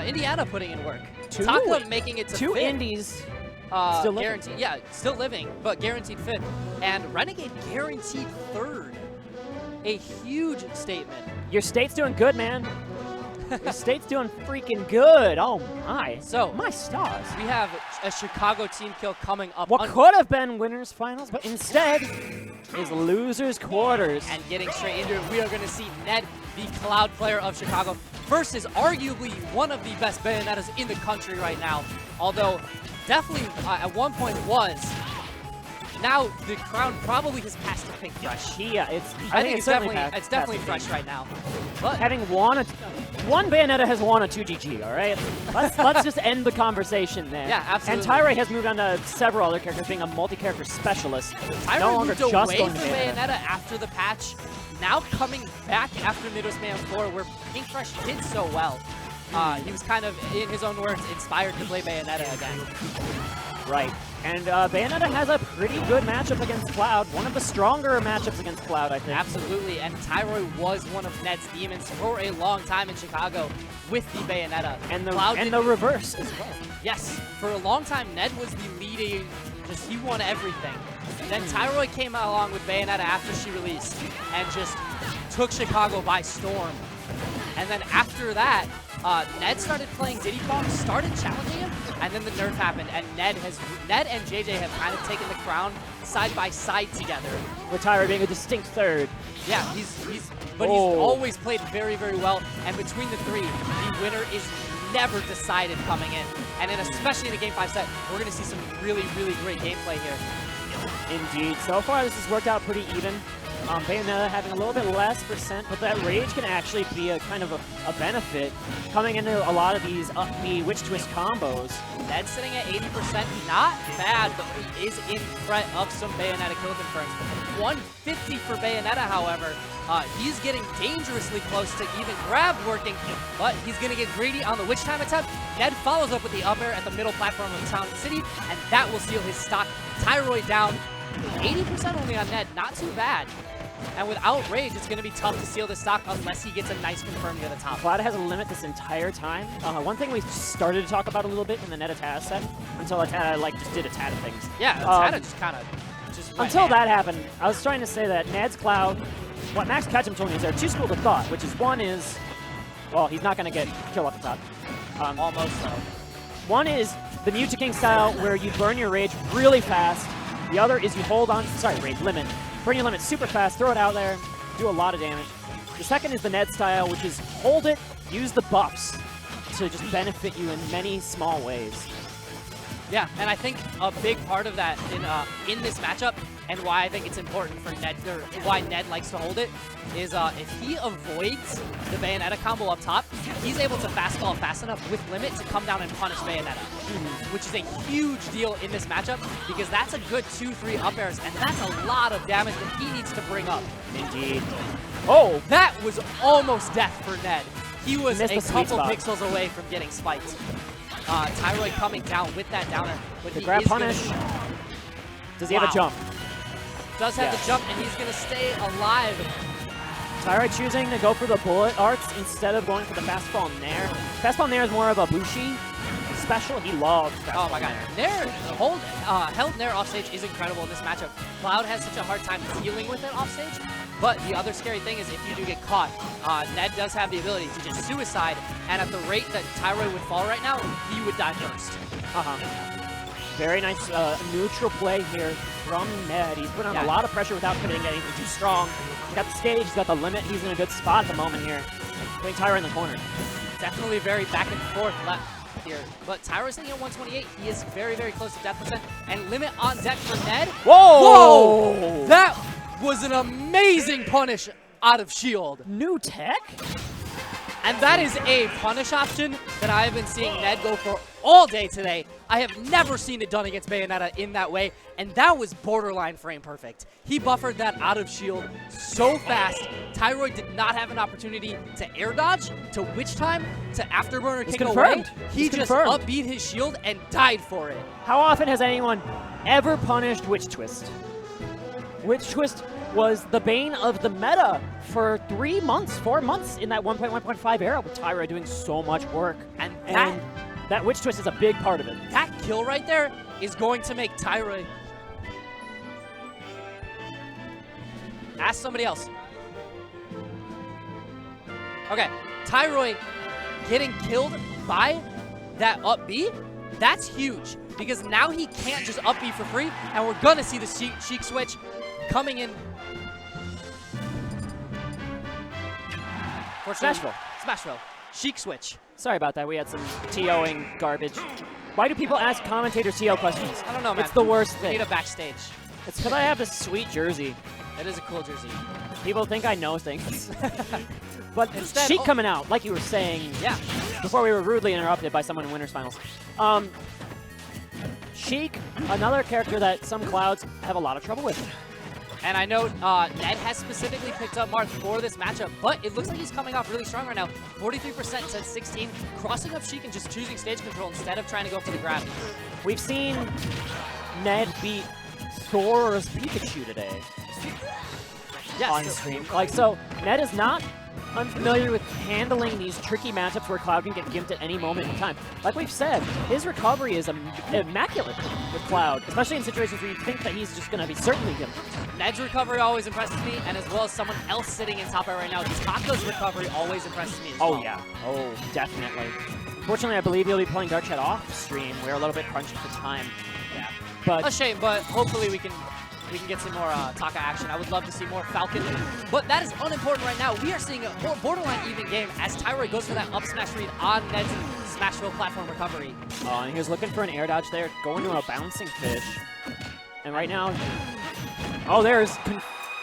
Indiana putting in work. Two Taka making it to two fifth. indies still living. Guaranteed, yeah, still living, but guaranteed fifth. And Renegade guaranteed third. A huge statement. Your state's doing good, man. Your state's doing freaking good. Oh my. So my stars. We have a Chicago team kill coming up. What could have been winners finals, but instead is losers quarters. And getting straight into it, we are going to see Ned, the Cloud player of Chicago, versus arguably one of the best Bayonettas in the country right now. Although definitely at one point was. Now the crown probably has passed to Pink Fresh. Yeah, I think it's definitely fresh right now. But having won one Bayonetta has won a 2GG, all right? Let's just end the conversation there. Yeah, absolutely. And Tyroy has moved on to several other characters, being a multi-character specialist. Tyroy no longer moved just away going from to Bayonetta after the patch, now coming back after Midwest Man 4, where Pink Fresh did so well. He was kind of, in his own words, inspired to play Bayonetta again. Right. And Bayonetta has a pretty good matchup against Cloud. One of the stronger matchups against Cloud, I think. Absolutely. And Tyroy was one of Ned's demons for a long time in Chicago with the Bayonetta. And the reverse as well. Yes. For a long time, Ned was the leading, he won everything. Then Tyroy came along with Bayonetta after she released and just took Chicago by storm. And then after that, Ned started playing Diddy Kong, started challenging him, and then the nerf happened, and Ned and JJ have kind of taken the crown side by side together. With Tyroy being a distinct third. Yeah, he's always played very, very well, and between the three, the winner is never decided coming in. And then especially in a Game 5 set, we're going to see some really, really great gameplay here. Indeed. So far, this has worked out pretty even. Bayonetta having a little bit less %, but that rage can actually be a kind of a benefit coming into a lot of these up-B witch twist combos. Ned sitting at 80%, not bad, but he is in threat of some Bayonetta kill confirms. 150 for Bayonetta, however. He's getting dangerously close to even grab working, but he's going to get greedy on the witch time attempt. Ned follows up with the up air at the middle platform of Town City, and that will seal his stock. Tyroy down, 80% only on Ned, not too bad. And without rage, it's going to be tough to seal the stock unless he gets a nice confirm near the top. Cloud has a limit this entire time. one thing we started to talk about a little bit in the Ned Atata set, until Atata just did Atata things. Yeah, Atata just kind of until that happened, I was trying to say that Ned's Cloud, what Max Ketchum told me is there are two schools of thought, which is one is, well, he's not going to get kill off the top. Almost so. One is the Mewtwo King style where you burn your rage really fast. The other is you hold on, rage limit. Burn your limit super fast, throw it out there, do a lot of damage. The second is the Ned style, which is hold it, use the buffs to just benefit you in many small ways. Yeah, and I think a big part of that in this matchup, and why I think it's important for Ned, or why Ned likes to hold it, is if he avoids the Bayonetta combo up top, he's able to fastball fast enough with limit to come down and punish Bayonetta, which is a huge deal in this matchup, because that's a good 2-3 up airs, and that's a lot of damage that he needs to bring up. Indeed. Oh! That was almost death for Ned. He was a couple spot. pixels away from getting spiked. Tyroy coming down with that downer, but the he grab is punish. Does he have a jump? Does have the jump, and he's going to stay alive. Tyroy choosing to go for the bullet arts instead of going for the fastball nair. Fastball nair is more of a Bushi special. He loves fastball. Oh my god. Nair, held nair offstage is incredible in this matchup. Cloud has such a hard time dealing with it offstage, but the other scary thing is if you do get caught, Ned does have the ability to just suicide, and at the rate that Tyroy would fall right now, he would die first. Very nice neutral play here from Ned. He's put on a lot of pressure without committing anything too strong. He's got the stage, he's got the limit, he's in a good spot at the moment here. Putting Tyroy in the corner. Definitely very back and forth left here. But Tyroy's sitting at 128. He is very, very close to death %. And limit on deck for Ned. Whoa! Whoa! That was an amazing punish out of shield. New tech? And that is a punish option that I have been seeing Ned go for all day today. I have never seen it done against Bayonetta in that way, and that was borderline frame perfect. He buffered that out of shield so fast. Tyroy did not have an opportunity to air dodge, to witch time, to afterburner kick away. He just upbeat his shield and died for it. How often has anyone ever punished Witch Twist? Witch Twist was the bane of the meta for 3 months, 4 months in that 1.1.5 era with Tyroy doing so much work. And that witch twist is a big part of it. that kill right there is going to make Tyroy... Ask somebody else. Okay, Tyroy getting killed by that up B, that's huge. Because now he can't just up B for free, and we're going to see the Sheik switch coming in. Smashville. Sheik switch. Sorry about that. We had some TOing garbage. Why do people ask commentators TO questions? I don't know, man. It's the worst We thing. need a backstage. It's because I have this sweet jersey. It is a cool jersey. People think I know things. But Instead, Sheik coming out, like you were saying, Yeah. before we were rudely interrupted by someone in Winners Finals. Sheik, another character that some Clouds have a lot of trouble with. And I know Ned has specifically picked up Marth for this matchup, but it looks like he's coming off really strong right now. 43% instead of 16, crossing up Sheik and just choosing stage control instead of trying to go for the grab. We've seen Ned beat Sora's Pikachu today on stream. Like, so Ned is not unfamiliar with handling these tricky matchups where Cloud can get gimped at any moment in time. Like we've said, his recovery is immaculate with Cloud, especially in situations where you think that he's just going to be certainly gimped. Ned's recovery always impresses me, and as well as someone else sitting in top air right now, Taka's recovery always impresses me as well. Oh, yeah. Oh, definitely. Fortunately, I believe he'll be playing Dark Chat off stream. We're a little bit crunched for time. Yeah. But A shame, but hopefully we can get some more Taka action. I would love to see more Falcon, but that is unimportant right now. We are seeing a borderline even game as Tyroy goes for that up smash read on Ned's Smashville platform recovery. Oh, and he was looking for an air dodge there, going to a bouncing fish. And right now, oh,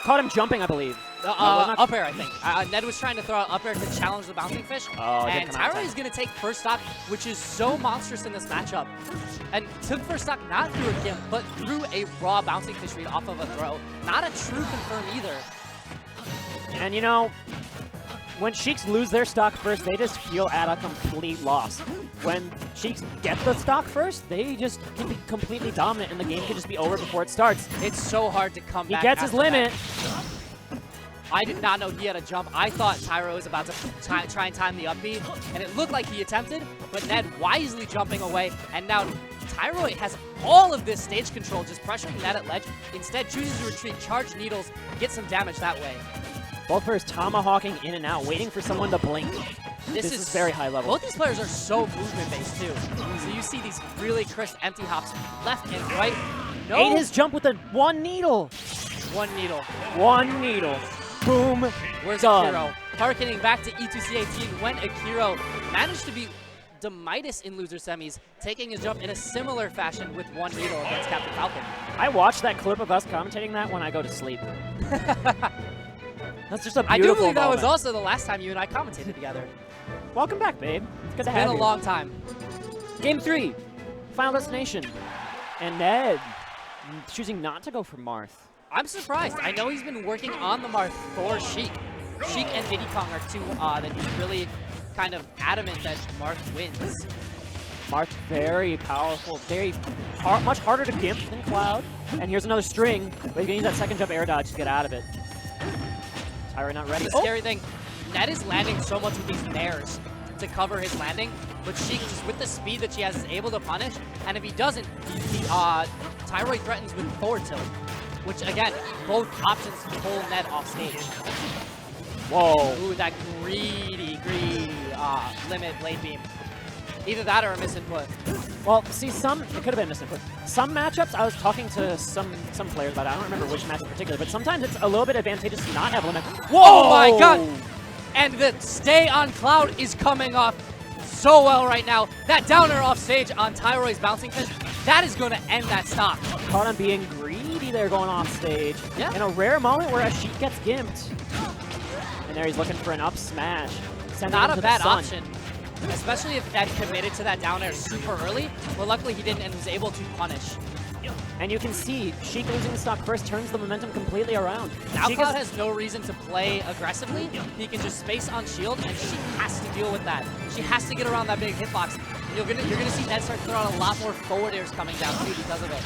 caught him jumping, I believe. Up air, I think. Ned was trying to throw out up air to challenge the bouncing fish. Oh, and Tyroy is going to take first stock, which is so monstrous in this matchup. And took first stock not through a gimp, but through a raw bouncing fish read off of a throw. Not a true confirm either. And you know, when Sheiks lose their stock first, they just feel at a complete loss. When Sheiks get the stock first, they just can be completely dominant and the game can just be over before it starts. It's so hard to come back. He gets his limit. I did not know he had a jump. I thought Tyro was about to try and time the up B, and it looked like he attempted, but Ned wisely jumping away, and now Tyroy has all of this stage control, just pressuring Ned at ledge. Instead, chooses to retreat, charge needles, get some damage that way. Both players tomahawking in and out, waiting for someone to blink. This is very high level. Both these players are so movement-based, too. So you see these really crisp empty hops left and right. No. Ate his jump with a one needle. One needle. One needle. Boom. Where's done. Akiro? Harkening back to E2C 18 when Akiro managed to beat Demitis in loser semis, taking his jump in a similar fashion with one needle against Captain Falcon. I watched that clip of us commentating that when I go to sleep. That's just a beautiful I do believe that moment. was also the last time you and I commentated together. Welcome back, babe. It's good to It's have been you. a long time. Game 3, Final Destination. And Ned choosing not to go for Marth. I'm surprised. I know he's been working on the Marth for Sheik. Sheik and Diddy Kong are two that he's really kind of adamant that Marth wins. Marth very powerful, much harder to gimp than Cloud. And here's another string, but he's gonna use that second jump air dodge to get out of it. Tyroy not ready. The scary thing, Ned is landing so much with these nairs to cover his landing, but Sheik, just with the speed that she has, is able to punish. And if he doesn't, Tyroy threatens with forward tilt, which again, both options pull Ned off stage. Whoa. Ooh, that greedy limit blade beam. Either that or a misinput. Well, see, it could have been misinput. Some matchups, I was talking to some players about it. I don't remember which match in particular, but sometimes it's a little bit advantageous to not have limit. Whoa! Oh my god! And the stay on Cloud is coming off so well right now. That downer off stage on Tyroy's bouncing fish, that is going to end that stock. Caught him being greedy there going off stage. Yeah. In a rare moment where a Sheik gets gimped. And there he's looking for an up smash. Not a bad option, especially if Ned committed to that down air super early, but luckily he didn't and was able to punish. And you can see Sheik losing the stock first turns the momentum completely around. Now Cloud has no reason to play aggressively. He can just space on shield, and she has to deal with that. She has to get around that big hitbox. You're gonna see Ned start to throw out a lot more forward airs coming down too because of it.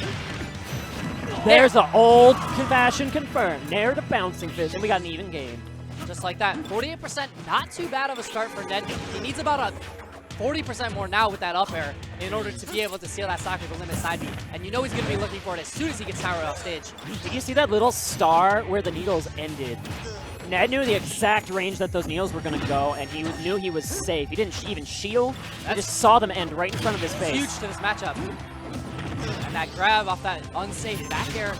There's the old fashion confirmed. Nair to bouncing fish, and we got an even game. Just like that. 48%, not too bad of a start for Ned. He needs about a 40% more now with that up air in order to be able to seal that stock with the limit side B. And you know he's going to be looking for it as soon as he gets Tyroy off stage. Did you see that little star where the needles ended? Ned knew the exact range that those needles were going to go, and he knew he was safe. He didn't even shield. He just saw them end right in front of his face. Huge to this matchup. And that grab off that unsafe back air.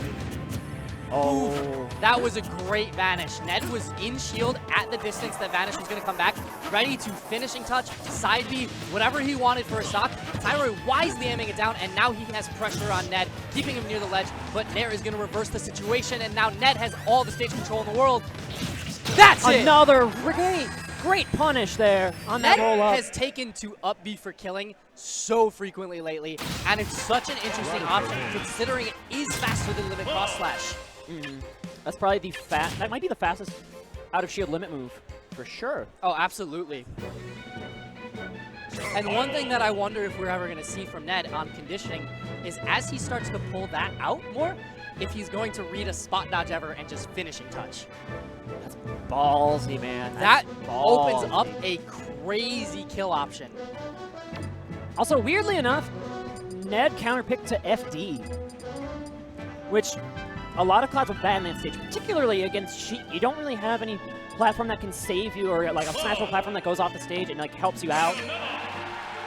Oh. That was a great vanish. Ned was in shield at the distance that vanish was going to come back, ready to finishing touch, side B, whatever he wanted for a stock. Tyroy wisely aiming it down, and now he has pressure on Ned, keeping him near the ledge, but Nair is going to reverse the situation, and now Ned has all the stage control in the world. That's it! Another great punish there on that roll up. Ned has taken to up B for killing so frequently lately, and it's such an interesting option considering it is faster than limit cross slash. That's probably that might be the fastest out of shield limit move, for sure. Oh, absolutely. And one thing that I wonder if we're ever going to see from Ned on conditioning is as he starts to pull that out more, if he's going to read a spot dodge ever and just finishing touch. That's ballsy, man. That opens up a crazy kill option. Also, weirdly enough, Ned counterpicked to FD, which a lot of clouds will ban that stage, particularly against Sheik. You don't really have any platform that can save you, or like a smashable platform that goes off the stage and like helps you out.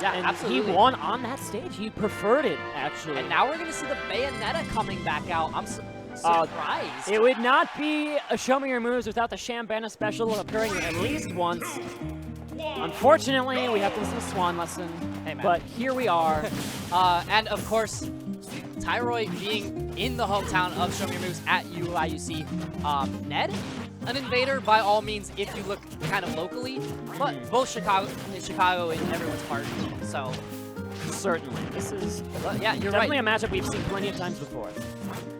Yeah, and absolutely. He won on that stage. He preferred it, actually. And now we're going to see the Bayonetta coming back out. I'm surprised. It would not be a show me your moves without the Shambana special occurring at least once. Unfortunately, we have to listen to Swan Lesson, but here we are. And of course, Tyroy being in the hometown of Show Me Your Moves at UIUC. Ned, an invader by all means if you look kind of locally, but both Chicago in everyone's heart, so. Certainly. This is yeah, you're definitely right. a matchup we've seen plenty of times before.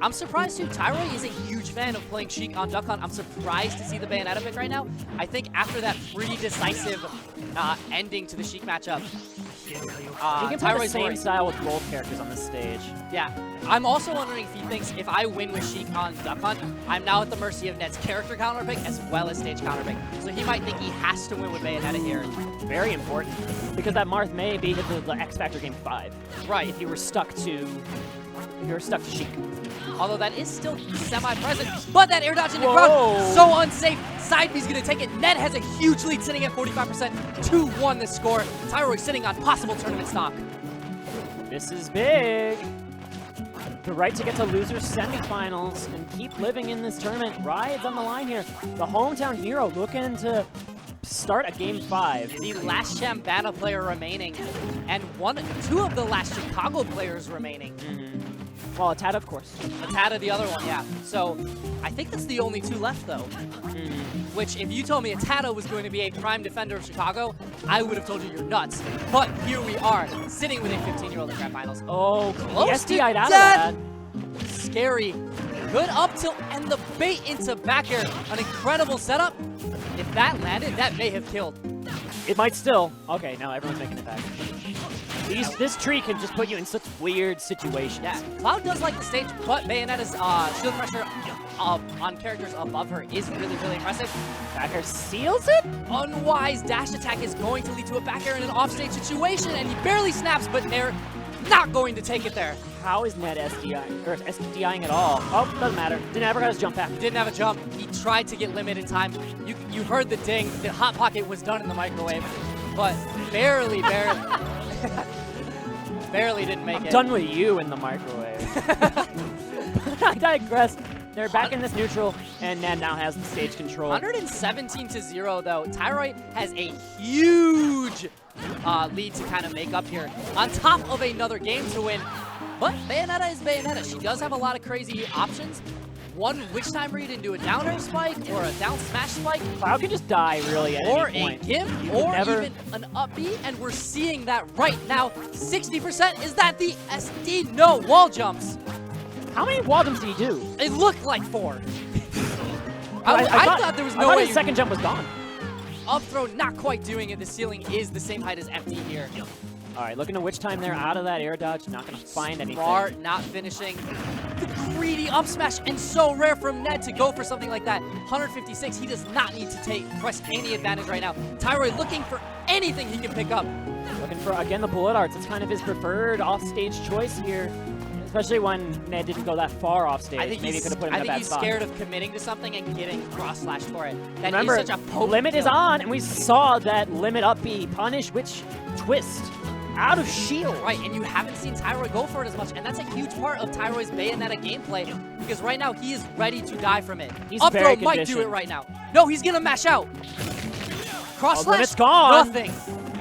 I'm surprised too. Tyroy is a huge fan of playing Sheik on Duck Hunt. I'm surprised to see the Bayonetta pick right now. I think after that pretty decisive ending to the Sheik matchup, you can play the same style with both characters on this stage. Yeah. I'm also wondering if he thinks if I win with Sheik on Duck Hunt, I'm now at the mercy of Ned's character counter pick as well as stage counter pick. So he might think he has to win with Bayonetta here. Very important, because that Marth may be the X Factor Game 5. Right. If you were stuck to Sheik. Although that is still semi-present, but that air dodge in the crowd, so unsafe. Side B's gonna take it. Ned has a huge lead sitting at 45%, 2-1 the score. Tyroy sitting on possible tournament stock. This is big. The right to get to losers semifinals and keep living in this tournament rides on the line here. The hometown hero looking to start a game 5. The last Shambana player remaining, and two of the last Chicago players remaining. Well, Atata, of course. Atata, the other one, yeah. So I think that's the only two left, though. Which, if you told me Atata was going to be a prime defender of Chicago, I would have told you you're nuts. But here we are, sitting with a 15-year-old in grand finals. Oh, close to SDI'd out of death. that. Scary. Good up tilt and the bait into back air. An incredible setup. If that landed, that may have killed. It might still. Okay, now everyone's making it back. This tree can just put you in such weird situations. Yeah, Cloud does like the stage, but Bayonetta's shield pressure on characters above her is really, really impressive. Back air seals it? Unwise dash attack is going to lead to a back air in an offstage situation, and he barely snaps, but Nair not going to take it there. How is Ned SDIing at all? Oh, doesn't matter. Never got his jump back. Didn't have a jump. He tried to get limited time. You heard the ding. The Hot Pocket was done in the microwave, but barely. Barely didn't make it. I'm done with you in the microwave. I digress. They're back in this neutral, and Ned now has the stage control. 117-0, though. Tyroy has a huge lead to kind of make up here, on top of another game to win. But Bayonetta is Bayonetta. She does have a lot of crazy options. One witch timer you didn't do a down air spike or a down smash spike. Cloud can just die really at or any point. A gimp, or even an up B, and we're seeing that right now. 60%, is that the SD? No, wall jumps. How many wall jumps did he do? It looked like 4. I thought there was no way. His second jump was gone. Up throw, not quite doing it. The ceiling is the same height as FD here. All right, looking to witch time there out of that air dodge. Not going to find anything. Smart, not finishing. The greedy up smash, and so rare from Ned to go for something like that. 156, he does not need to press any advantage right now. Tyroy looking for anything he can pick up. Looking for, again, the bullet arts. It's kind of his preferred off-stage choice here, especially when Ned didn't go that far off-stage. Maybe he could have put him in a bad spot. I think he's scared of committing to something and getting cross-slashed for it. That Remember, is such a potent limit is kill. on, and we saw that limit up B punish Witch twist out of shield. Right, and you haven't seen Tyroy go for it as much, and that's a huge part of Tyroy's Bayonetta gameplay, because right now he is ready to die from it. He's Up very throw might do conditioned. it right now. No, he's gonna mash out. Cross slash, limit's gone. nothing.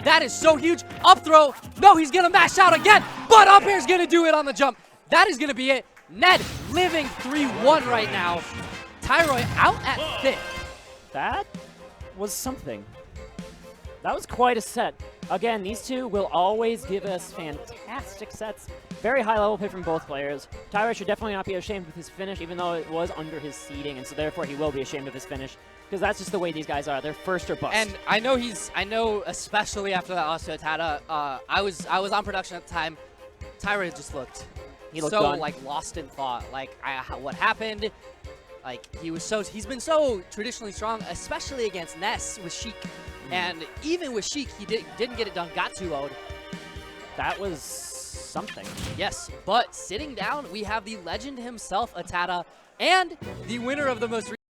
That is so huge. Up throw, no, he's gonna mash out again, but up air's gonna do it on the jump. That is gonna be it. Ned living 3-1 right now. Tyroy out at 5th. That was something. That was quite a set. Again, these two will always give us fantastic sets. Very high level play from both players. Tyroy should definitely not be ashamed of his finish, even though it was under his seeding, and so therefore he will be ashamed of his finish, because that's just the way these guys are. They're first or bust. And I know especially after that Oscar Tata, I was on production at the time. Tyroy just looked so done. like lost in thought. Like what happened? Like he's been so traditionally strong, especially against Ness with Sheik. And even with Sheik, he didn't get it done, got 2-0'd. That was something. Yes, but sitting down, we have the legend himself, Atata, and the winner of the most